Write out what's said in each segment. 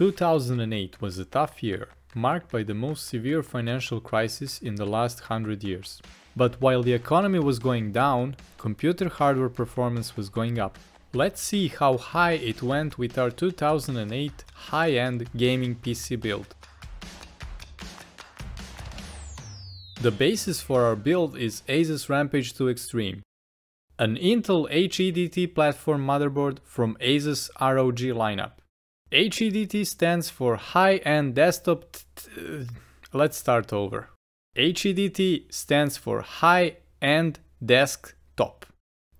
2008 was a tough year, marked by the most severe financial crisis in the last 100 years. But while the economy was going down, computer hardware performance was going up. Let's see how high it went with our 2008 high-end gaming PC build. The basis for our build is Asus Rampage II Extreme, an Intel HEDT platform motherboard from Asus ROG lineup. HEDT stands for High-End Desktop. Let's start over. HEDT stands for High-End Desktop,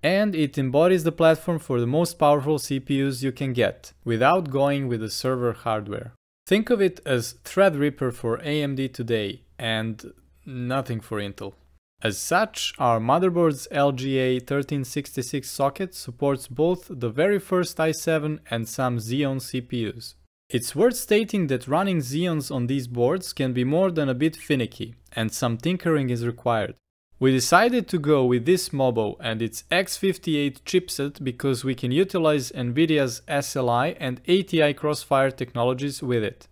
and it embodies the platform for the most powerful CPUs you can get, without going with the server hardware. Think of it as Threadripper for AMD today, and nothing for Intel. As such, our motherboard's LGA 1366 socket supports both the very first i7 and some Xeon CPUs. It's worth stating that running Xeons on these boards can be more than a bit finicky, and some tinkering is required. We decided to go with this Mobo and its X58 chipset because we can utilize nVidia's SLI and ATI Crossfire technologies with it.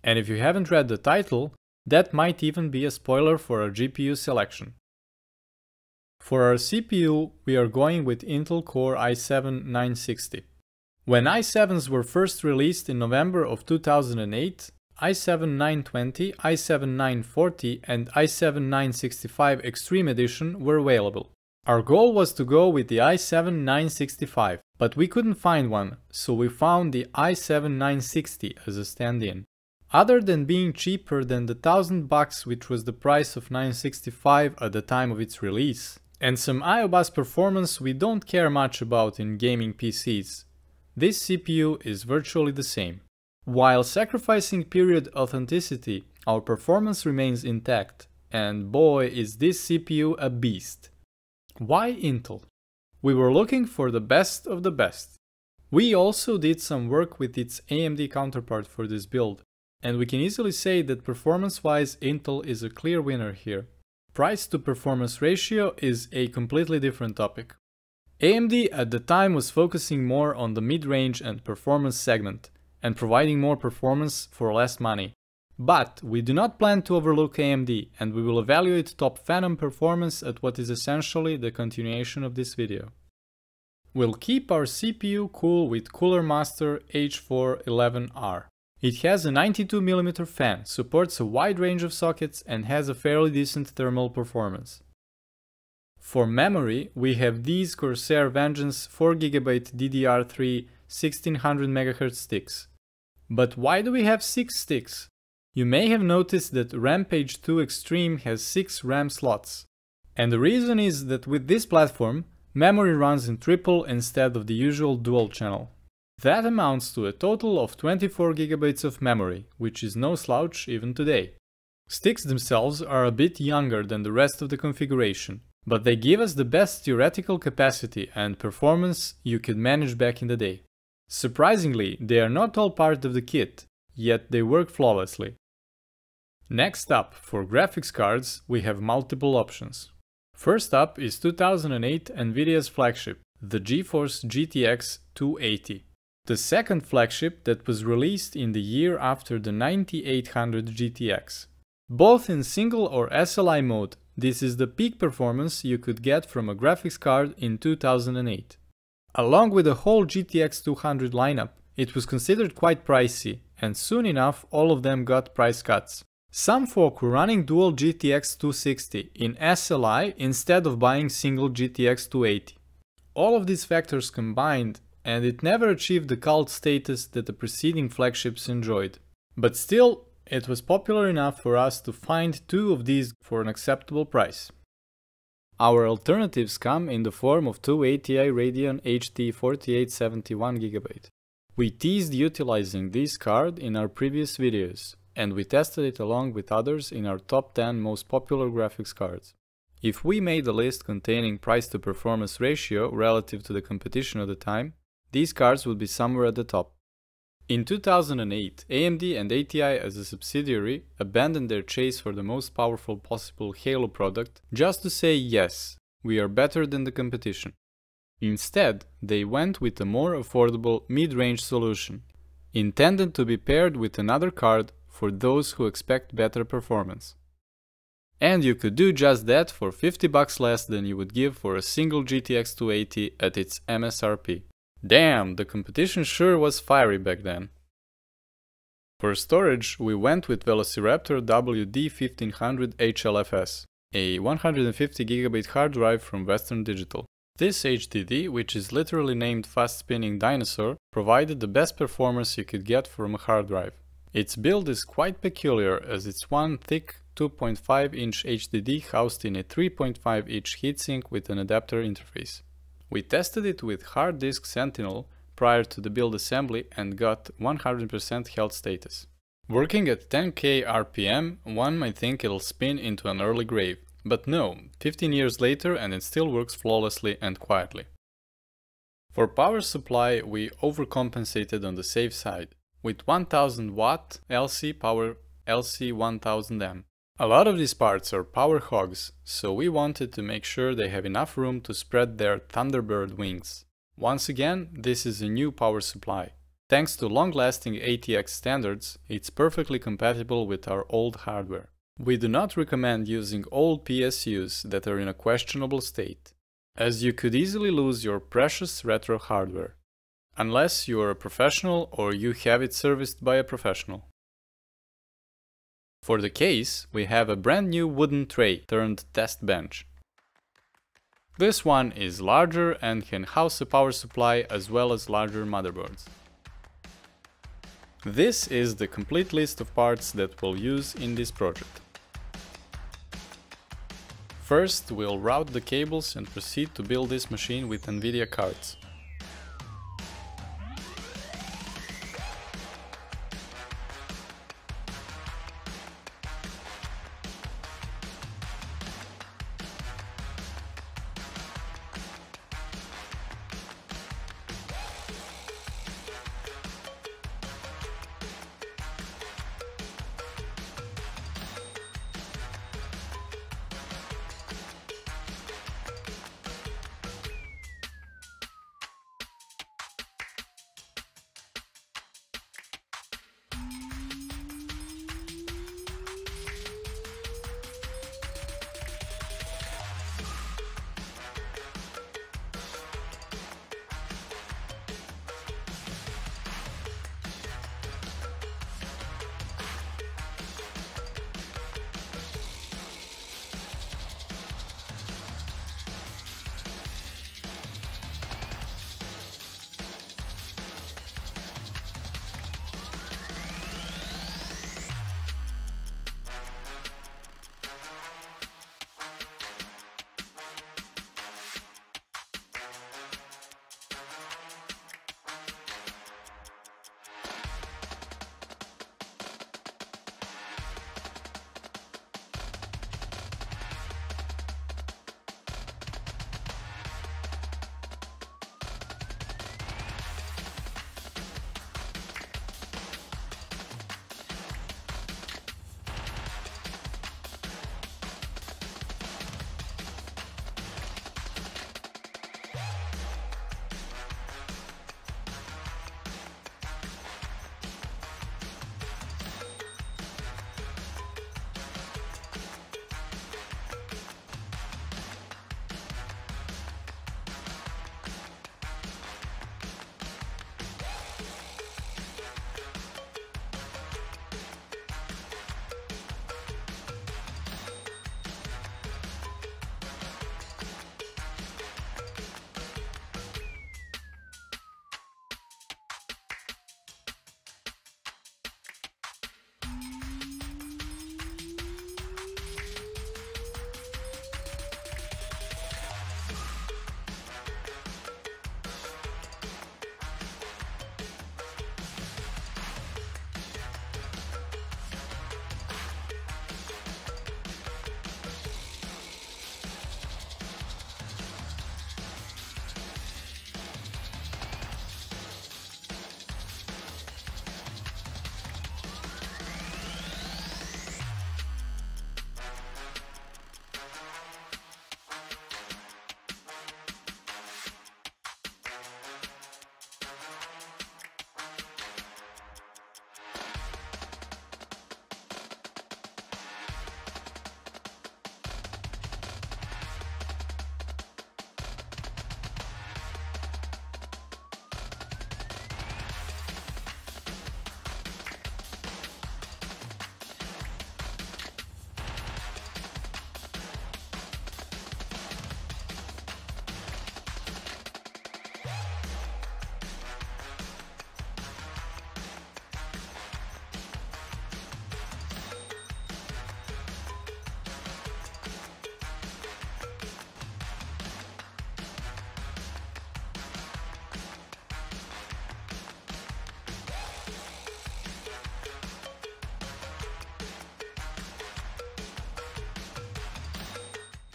And if you haven't read the title, that might even be a spoiler for our GPU selection. For our CPU, we are going with Intel Core i7-960. When i7s were first released in November of 2008, i7-920, i7-940 and i7-965 Extreme Edition were available. Our goal was to go with the i7-965, but we couldn't find one, so we found the i7-960 as a stand-in. Other than being cheaper than the $1000 which was the price of 965 at the time of its release, and some I/O bus performance we don't care much about in gaming PCs, this CPU is virtually the same. While sacrificing period authenticity, our performance remains intact, and boy is this CPU a beast. Why Intel? We were looking for the best of the best. We also did some work with its AMD counterpart for this build, and we can easily say that performance-wise Intel is a clear winner here. Price to performance ratio is a completely different topic. AMD at the time was focusing more on the mid-range and performance segment, and providing more performance for less money. But we do not plan to overlook AMD, and we will evaluate top Phantom performance at what is essentially the continuation of this video. We'll keep our CPU cool with Cooler Master H411R. It has a 92mm fan, supports a wide range of sockets and has a fairly decent thermal performance. For memory, we have these Corsair Vengeance 4GB DDR3 1600MHz sticks. But why do we have 6 sticks? You may have noticed that Rampage II Extreme has 6 RAM slots. And the reason is that with this platform, memory runs in triple instead of the usual dual channel. That amounts to a total of 24GB of memory, which is no slouch even today. Sticks themselves are a bit younger than the rest of the configuration, but they give us the best theoretical capacity and performance you could manage back in the day. Surprisingly, they are not all part of the kit, yet they work flawlessly. Next up, for graphics cards, we have multiple options. First up is 2008 nVidia's flagship, the GeForce GTX 280. The second flagship that was released in the year after the 9800 GTX. Both in single or SLI mode, this is the peak performance you could get from a graphics card in 2008. Along with the whole GTX 200 lineup, it was considered quite pricey, and soon enough all of them got price cuts. Some folk were running dual GTX 260 in SLI instead of buying single GTX 280. All of these factors combined, and it never achieved the cult status that the preceding flagships enjoyed. But still, it was popular enough for us to find 2 of these for an acceptable price. Our alternatives come in the form of 2 ATI Radeon HD 4871GB. We teased utilizing this card in our previous videos, and we tested it along with others in our top 10 most popular graphics cards. If we made a list containing price to performance ratio relative to the competition at the time, these cards would be somewhere at the top. In 2008, AMD and ATI as a subsidiary abandoned their chase for the most powerful possible Halo product just to say yes, we are better than the competition. Instead, they went with a more affordable mid-range solution, intended to be paired with another card for those who expect better performance. And you could do just that for $50 less than you would give for a single GTX 280 at its MSRP. Damn, the competition sure was fiery back then. For storage, we went with VelociRaptor WD1500 HLFS, a 150GB hard drive from Western Digital. This HDD, which is literally named Fast Spinning Dinosaur, provided the best performance you could get from a hard drive. Its build is quite peculiar, as it's one thick 2.5-inch HDD housed in a 3.5-inch heatsink with an adapter interface. We tested it with hard disk Sentinel prior to the build assembly and got 100% health status. Working at 10K RPM, one might think it'll spin into an early grave, but no, 15 years later and it still works flawlessly and quietly. For power supply, we overcompensated on the safe side, with 1000 watt LC power LC1000M. A lot of these parts are power hogs, so we wanted to make sure they have enough room to spread their Thunderbird wings. Once again, this is a new power supply. Thanks to long-lasting ATX standards, it's perfectly compatible with our old hardware. We do not recommend using old PSUs that are in a questionable state, as you could easily lose your precious retro hardware, unless you are a professional or you have it serviced by a professional. For the case, we have a brand new wooden tray turned test bench. This one is larger and can house a power supply as well as larger motherboards. This is the complete list of parts that we'll use in this project. First, we'll route the cables and proceed to build this machine with nVidia cards.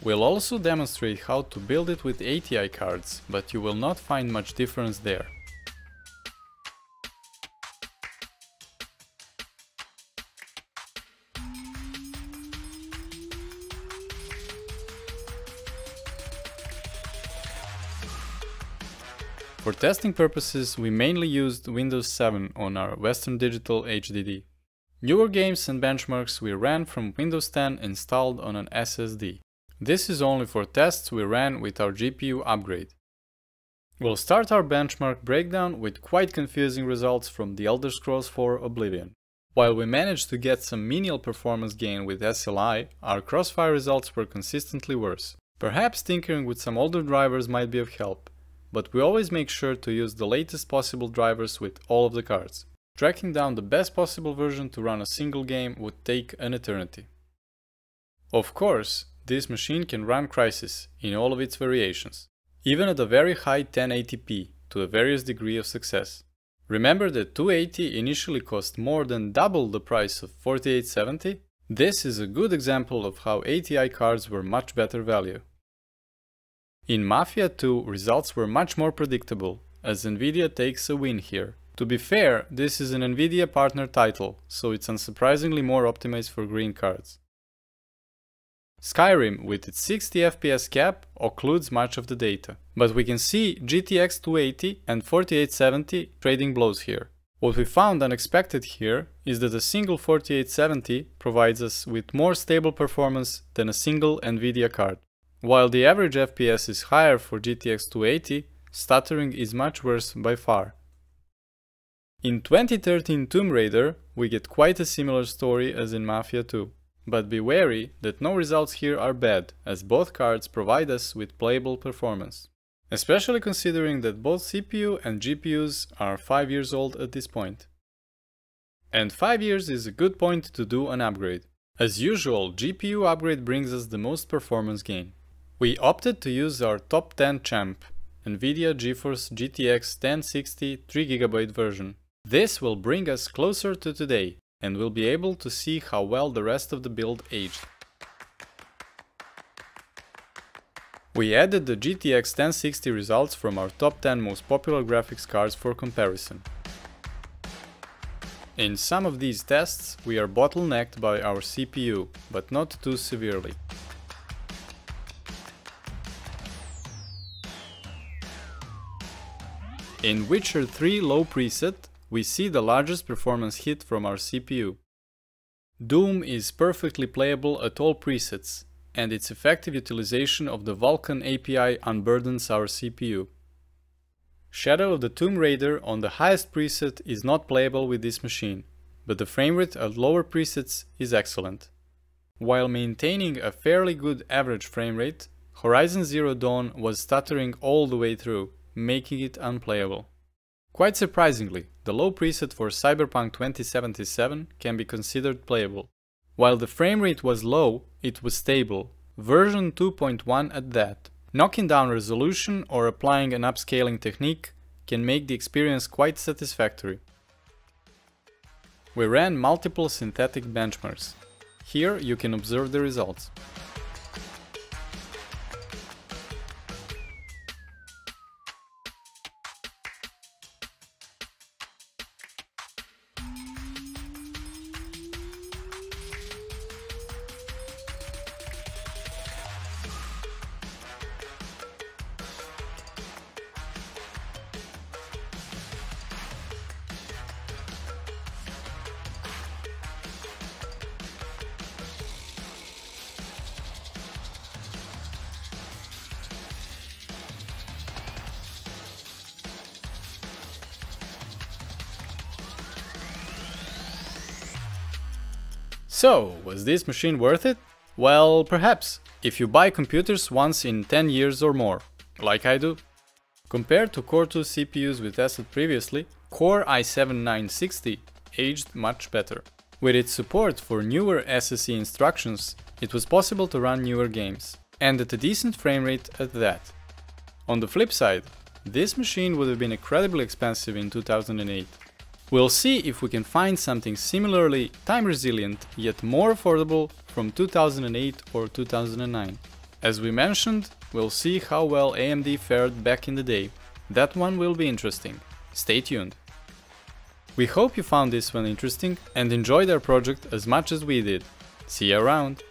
We'll also demonstrate how to build it with ATI cards, but you will not find much difference there. For testing purposes, we mainly used Windows 7 on our Western Digital HDD. Newer games and benchmarks we ran from Windows 10 installed on an SSD. This is only for tests we ran with our GPU upgrade. We'll start our benchmark breakdown with quite confusing results from The Elder Scrolls IV Oblivion. While we managed to get some menial performance gain with SLI, our Crossfire results were consistently worse. Perhaps tinkering with some older drivers might be of help, but we always make sure to use the latest possible drivers with all of the cards. Tracking down the best possible version to run a single game would take an eternity. Of course, this machine can run Crysis in all of its variations, even at a very high 1080p to a various degree of success. Remember that 280 initially cost more than double the price of 4870? This is a good example of how ATI cards were much better value. In Mafia II, results were much more predictable, as nVidia takes a win here. To be fair, this is an nVidia partner title, so it's unsurprisingly more optimized for green cards. Skyrim, with its 60 FPS cap, occludes much of the data, but we can see GTX 280 and 4870 trading blows here. What we found unexpected here is that a single 4870 provides us with more stable performance than a single nVidia card. While the average FPS is higher for GTX 280, stuttering is much worse by far. In 2013 Tomb Raider, we get quite a similar story as in Mafia II. But be wary that no results here are bad, as both cards provide us with playable performance. Especially considering that both CPU and GPUs are 5 years old at this point. And 5 years is a good point to do an upgrade. As usual, GPU upgrade brings us the most performance gain. We opted to use our top 10 champ, nVidia GeForce GTX 1060 3GB version. This will bring us closer to today, and we'll be able to see how well the rest of the build aged. We added the GTX 1060 results from our top 10 most popular graphics cards for comparison. In some of these tests, we are bottlenecked by our CPU, but not too severely. In Witcher 3 low preset, we see the largest performance hit from our CPU. Doom is perfectly playable at all presets, and its effective utilization of the Vulkan API unburdens our CPU. Shadow of the Tomb Raider on the highest preset is not playable with this machine, but the framerate at lower presets is excellent. While maintaining a fairly good average framerate, Horizon Zero Dawn was stuttering all the way through, making it unplayable. Quite surprisingly, the low preset for Cyberpunk 2077 can be considered playable. While the framerate was low, it was stable, version 2.1 at that. Knocking down resolution or applying an upscaling technique can make the experience quite satisfactory. We ran multiple synthetic benchmarks. Here you can observe the results. So, was this machine worth it? Well, perhaps, if you buy computers once in 10 years or more, like I do. Compared to Core 2 CPUs we tested previously, Core i7-960 aged much better. With its support for newer SSE instructions, it was possible to run newer games, and at a decent frame rate at that. On the flip side, this machine would have been incredibly expensive in 2008. We'll see if we can find something similarly time-resilient yet more affordable from 2008 or 2009. As we mentioned, we'll see how well AMD fared back in the day. That one will be interesting. Stay tuned. We hope you found this one interesting and enjoyed our project as much as we did. See you around!